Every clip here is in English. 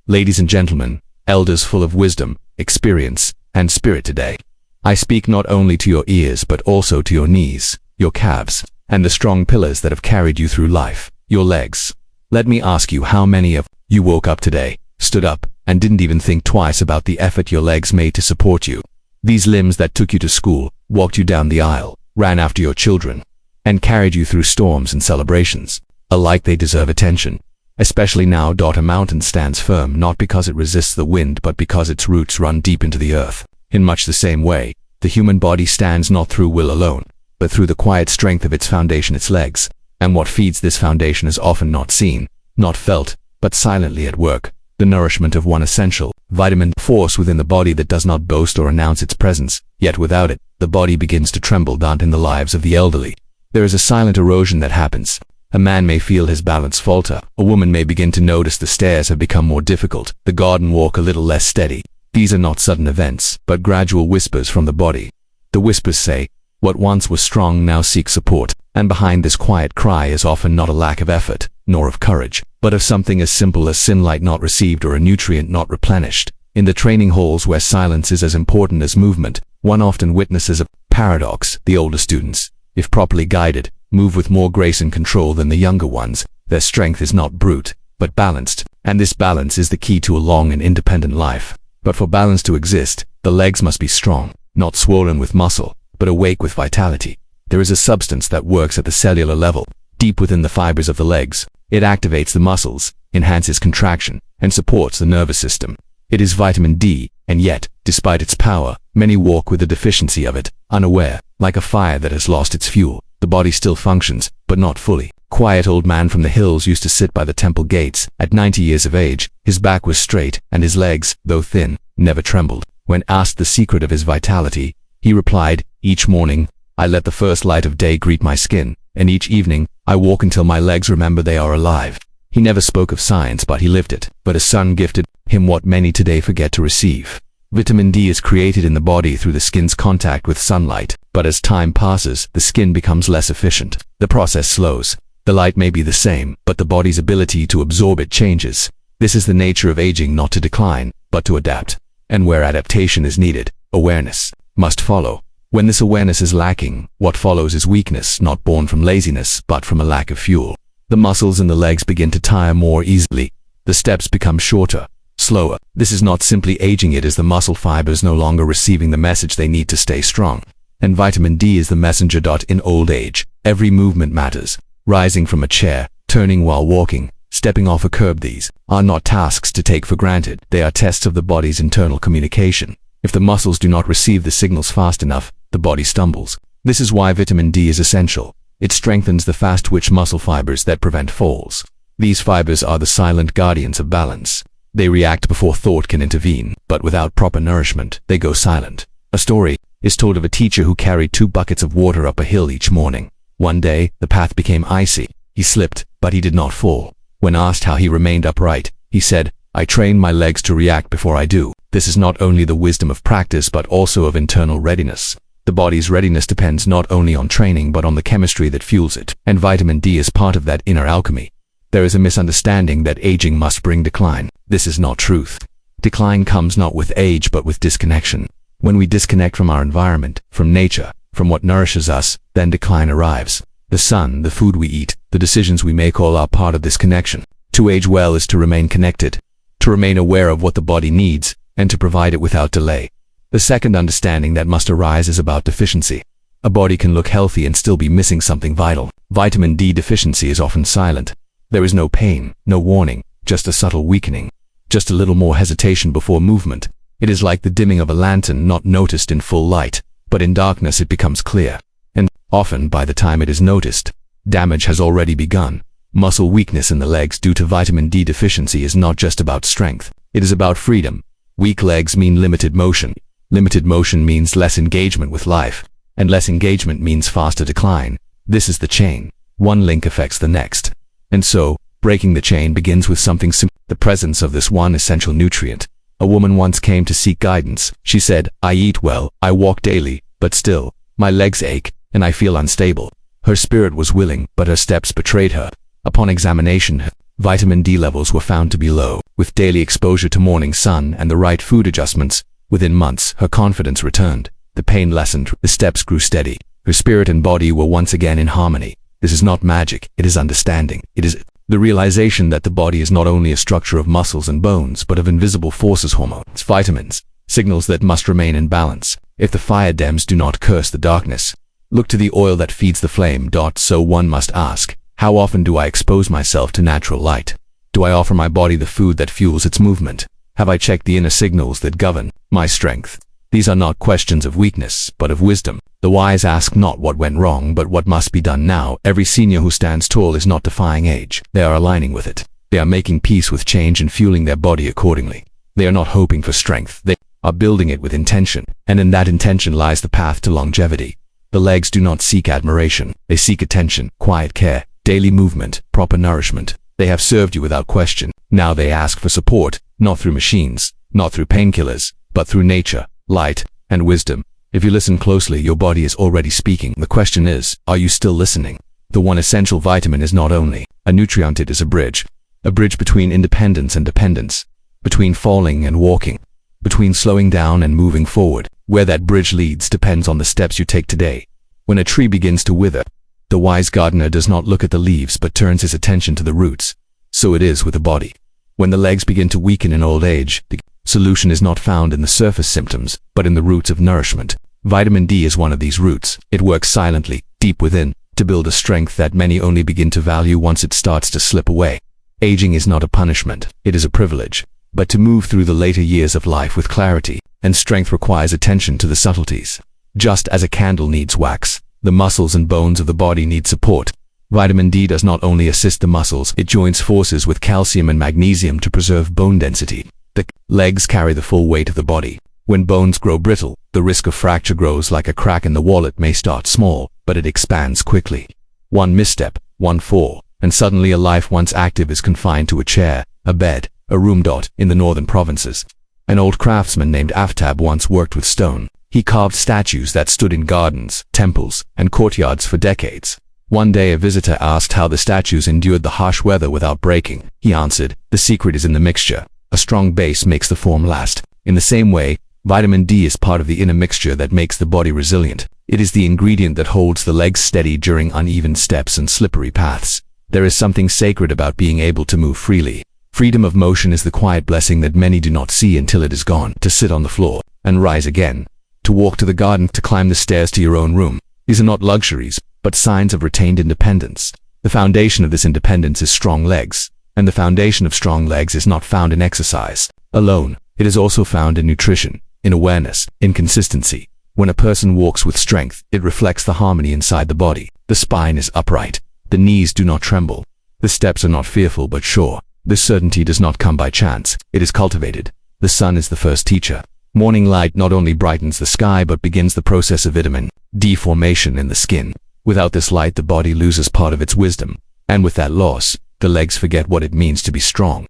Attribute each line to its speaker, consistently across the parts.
Speaker 1: Ladies and gentlemen, elders full of wisdom, experience, and spirit today, I speak not only to your ears but also to your knees, your calves, and the strong pillars that have carried you through life, your legs. Let me ask you, how many of you woke up today, stood up, and didn't even think twice about the effort your legs made to support you? These limbs that took you to school, walked you down the aisle, ran after your children, and carried you through storms and celebrations. Alike they deserve attention. Especially now. A mountain stands firm not because it resists the wind but because its roots run deep into the earth. In much the same way, the human body stands not through will alone, but through the quiet strength of its foundation, its legs. And what feeds this foundation is often not seen, not felt, but silently at work. The nourishment of one essential, vitamin force within the body that does not boast or announce its presence, yet without it, the body begins to tremble. In the lives of the elderly, there is a silent erosion that happens. A man may feel his balance falter. A woman may begin to notice the stairs have become more difficult, the garden walk a little less steady. These are not sudden events, but gradual whispers from the body. The whispers say, what once was strong now seeks support, and behind this quiet cry is often not a lack of effort, nor of courage, but of something as simple as sunlight not received or a nutrient not replenished. In the training halls where silence is as important as movement, one often witnesses a paradox. The older students, if properly guided, move with more grace and control than the younger ones. Their strength is not brute, but balanced, and this balance is the key to a long and independent life. But for balance to exist, the legs must be strong, not swollen with muscle, but awake with vitality. There is a substance that works at the cellular level, deep within the fibers of the legs. It activates the muscles, enhances contraction, and supports the nervous system. It is vitamin D, and yet, despite its power, many walk with a deficiency of it, unaware, like a fire that has lost its fuel. The body still functions, but not fully. Quiet old man from the hills used to sit by the temple gates. At 90 years of age, his back was straight, and his legs, though thin, never trembled. When asked the secret of his vitality, he replied, each morning, I let the first light of day greet my skin, and each evening, I walk until my legs remember they are alive. He never spoke of science, but he lived it. But his son gifted him what many today forget to receive. Vitamin D is created in the body through the skin's contact with sunlight, but as time passes, the skin becomes less efficient. The process slows. The light may be the same, but the body's ability to absorb it changes. This is the nature of aging, not to decline, but to adapt. And where adaptation is needed, awareness must follow. When this awareness is lacking, what follows is weakness, not born from laziness, but from a lack of fuel. The muscles in the legs begin to tire more easily. The steps become shorter, slower. This is not simply aging, it is the muscle fibers no longer receiving the message they need to stay strong. And vitamin D is the messenger. In old age, every movement matters. Rising from a chair, turning while walking, stepping off a curb, these are not tasks to take for granted. They are tests of the body's internal communication. If the muscles do not receive the signals fast enough, the body stumbles. This is why vitamin D is essential. It strengthens the fast-twitch muscle fibers that prevent falls. These fibers are the silent guardians of balance. They react before thought can intervene, but without proper nourishment, they go silent. A story is told of a teacher who carried 2 buckets of water up a hill each morning. One day, the path became icy. He slipped, but he did not fall. When asked how he remained upright, he said, I train my legs to react before I do. This is not only the wisdom of practice but also of internal readiness. The body's readiness depends not only on training but on the chemistry that fuels it, and vitamin D is part of that inner alchemy. There is a misunderstanding that aging must bring decline. This is not truth. Decline comes not with age but with disconnection. When we disconnect from our environment, from nature, from what nourishes us, then decline arrives. The sun, the food we eat, the decisions we make, all are part of this connection. To age well is to remain connected, to remain aware of what the body needs, and to provide it without delay. The second understanding that must arise is about deficiency. A body can look healthy and still be missing something vital. Vitamin D deficiency is often silent. There is no pain, no warning, just a subtle weakening, just a little more hesitation before movement. It is like the dimming of a lantern, not noticed in full light, but in darkness it becomes clear. And often, by the time it is noticed, damage has already begun. Muscle weakness in the legs due to vitamin D deficiency is not just about strength. It is about freedom. Weak legs mean limited motion. Limited motion means less engagement with life, and less engagement means faster decline. This is the chain. One link affects the next. And so, breaking the chain begins with something simple, the presence of this one essential nutrient. A woman once came to seek guidance. She said, I eat well, I walk daily, but still, my legs ache, and I feel unstable. Her spirit was willing, but her steps betrayed her. Upon examination, Vitamin D levels were found to be low. With daily exposure to morning sun and the right food adjustments, within months, her confidence returned. The pain lessened, the steps grew steady. Her spirit and body were once again in harmony. This is not magic, it is understanding. It is the realization that the body is not only a structure of muscles and bones, but of invisible forces, hormones, vitamins, signals that must remain in balance. If the fire dims, do not curse the darkness. Look to the oil that feeds the flame. So one must ask, how often do I expose myself to natural light? Do I offer my body the food that fuels its movement? Have I checked the inner signals that govern my strength? These are not questions of weakness, but of wisdom. The wise ask not what went wrong, but what must be done now. Every senior who stands tall is not defying age. They are aligning with it. They are making peace with change and fueling their body accordingly. They are not hoping for strength. They are building it with intention, and in that intention lies the path to longevity. The legs do not seek admiration. They seek attention, quiet care, daily movement, proper nourishment. They have served you without question. Now they ask for support, not through machines, not through painkillers, but through nature, light, and wisdom. If you listen closely, your body is already speaking. The question is, are you still listening? The one essential vitamin is not only a nutrient, it is a bridge between independence and dependence, between falling and walking, between slowing down and moving forward. Where that bridge leads depends on the steps you take today. When a tree begins to wither, the wise gardener does not look at the leaves but turns his attention to the roots. So it is with the body. When the legs begin to weaken in old age, the solution is not found in the surface symptoms, but in the roots of nourishment. Vitamin D is one of these roots. It works silently, deep within, to build a strength that many only begin to value once it starts to slip away. Aging is not a punishment, it is a privilege. But to move through the later years of life with clarity and strength requires attention to the subtleties. Just as a candle needs wax, the muscles and bones of the body need support. Vitamin D does not only assist the muscles, it joins forces with calcium and magnesium to preserve bone density. The legs carry the full weight of the body. When bones grow brittle, the risk of fracture grows. Like a crack in the wall. It may start small, but it expands quickly. One misstep, one fall, and suddenly a life once active is confined to a chair, a bed, a room. In the northern provinces, an old craftsman named Aftab once worked with stone. He carved statues that stood in gardens, temples, and courtyards for decades. One day a visitor asked how the statues endured the harsh weather without breaking. He answered, "The secret is in the mixture. A strong base makes the form last." In the same way, vitamin D is part of the inner mixture that makes the body resilient. It is the ingredient that holds the legs steady during uneven steps and slippery paths. There is something sacred about being able to move freely. Freedom of motion is the quiet blessing that many do not see until it is gone. To sit on the floor and rise again, to walk to the garden, to climb the stairs to your own room. These are not luxuries, but signs of retained independence. The foundation of this independence is strong legs, and the foundation of strong legs is not found in exercise alone. It is also found in nutrition, in awareness, in consistency. When a person walks with strength, it reflects the harmony inside the body. The spine is upright. The knees do not tremble. The steps are not fearful but sure. This certainty does not come by chance. It is cultivated. The sun is the first teacher. Morning light not only brightens the sky but begins the process of vitamin D formation in the skin. Without this light, the body loses part of its wisdom, and with that loss, the legs forget what it means to be strong.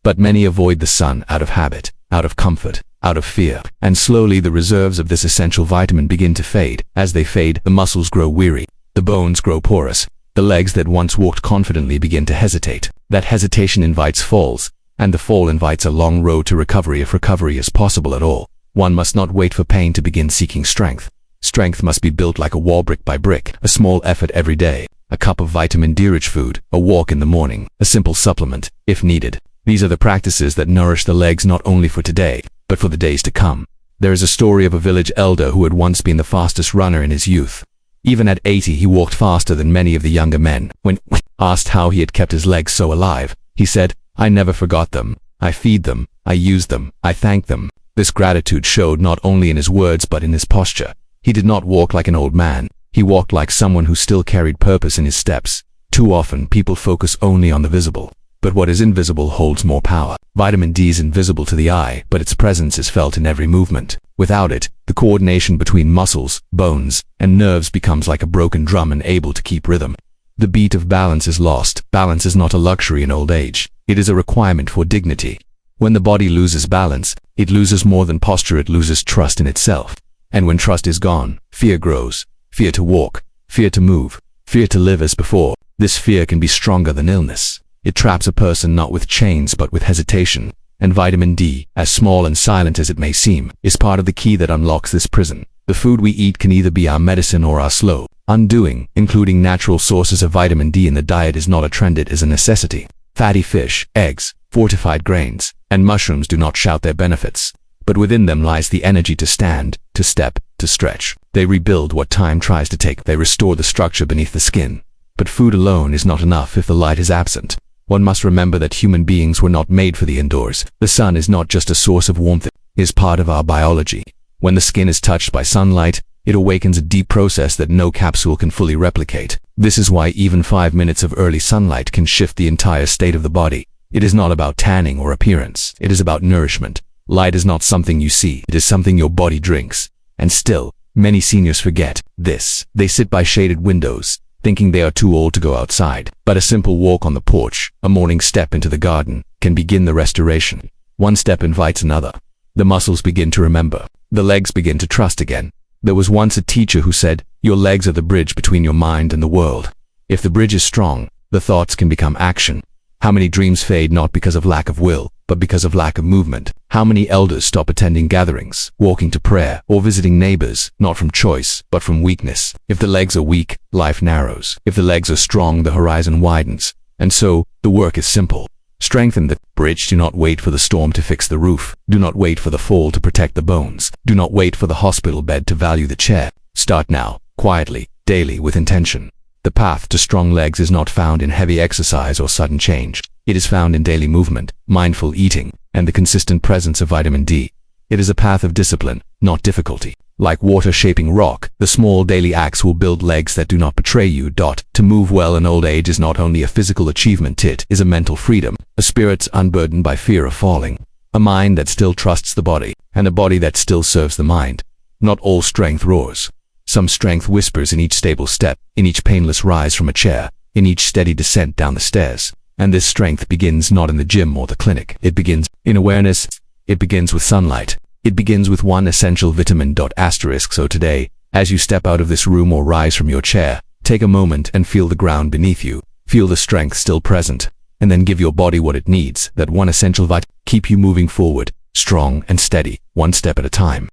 Speaker 1: But many avoid the sun out of habit, out of comfort, out of fear, and slowly the reserves of this essential vitamin begin to fade. As they fade, the muscles grow weary, the bones grow porous, the legs that once walked confidently begin to hesitate. That hesitation invites falls, and the fall invites a long road to recovery if recovery is possible at all. One must not wait for pain to begin seeking strength. Strength must be built like a wall, brick by brick. A small effort every day, a cup of vitamin D-rich food, a walk in the morning, a simple supplement, if needed. These are the practices that nourish the legs not only for today, but for the days to come. There is a story of a village elder who had once been the fastest runner in his youth. Even at 80, he walked faster than many of the younger men. When asked how he had kept his legs so alive, he said, "I never forgot them. I feed them, I use them, I thank them." This gratitude showed not only in his words but in his posture. He did not walk like an old man. He walked like someone who still carried purpose in his steps. Too often, people focus only on the visible. But what is invisible holds more power. Vitamin D is invisible to the eye, but its presence is felt in every movement. Without it, the coordination between muscles, bones, and nerves becomes like a broken drum unable to keep rhythm. The beat of balance is lost. Balance is not a luxury in old age. It is a requirement for dignity. When the body loses balance, it loses more than posture, it loses trust in itself. And when trust is gone, fear grows. Fear to walk, fear to move, fear to live as before. This fear can be stronger than illness. It traps a person not with chains but with hesitation. And vitamin D, as small and silent as it may seem, is part of the key that unlocks this prison. The food we eat can either be our medicine or our slow undoing. Including natural sources of vitamin D in the diet is not a trend, it is a necessity. Fatty fish, eggs, fortified grains, and mushrooms do not shout their benefits, but within them lies the energy to stand, to step, to stretch. They rebuild what time tries to take. They restore the structure beneath the skin. But food alone is not enough if the light is absent. One must remember that human beings were not made for the indoors. The sun is not just a source of warmth, it is part of our biology. When the skin is touched by sunlight, it awakens a deep process that no capsule can fully replicate. This is why even 5 minutes of early sunlight can shift the entire state of the body. It is not about tanning or appearance. It is about nourishment. Light is not something you see. It is something your body drinks. And still, many seniors forget this. They sit by shaded windows, thinking they are too old to go outside. But a simple walk on the porch, a morning step into the garden, can begin the restoration. One step invites another. The muscles begin to remember. The legs begin to trust again. There was once a teacher who said, "Your legs are the bridge between your mind and the world." If the bridge is strong, the thoughts can become action. How many dreams fade not because of lack of will, but because of lack of movement? How many elders stop attending gatherings, walking to prayer, or visiting neighbors, not from choice, but from weakness? If the legs are weak, life narrows. If the legs are strong, the horizon widens. And so, the work is simple. Strengthen the bridge. Do not wait for the storm to fix the roof. Do not wait for the fall to protect the bones. Do not wait for the hospital bed to value the chair. Start now, quietly, daily, with intention. The path to strong legs is not found in heavy exercise or sudden change. It is found in daily movement, mindful eating, and the consistent presence of vitamin D. It is a path of discipline, not difficulty. Like water shaping rock, the small daily acts will build legs that do not betray you. To move well in old age is not only a physical achievement, it is a mental freedom, a spirit unburdened by fear of falling, a mind that still trusts the body, and a body that still serves the mind. Not all strength roars. Some strength whispers in each stable step, in each painless rise from a chair, in each steady descent down the stairs. And this strength begins not in the gym or the clinic. It begins in awareness. It begins with sunlight. It begins with one essential vitamin. So today, as you step out of this room or rise from your chair, take a moment and feel the ground beneath you. Feel the strength still present, and then give your body what it needs, that one essential vitamin. Keep you moving forward, strong and steady, one step at a time.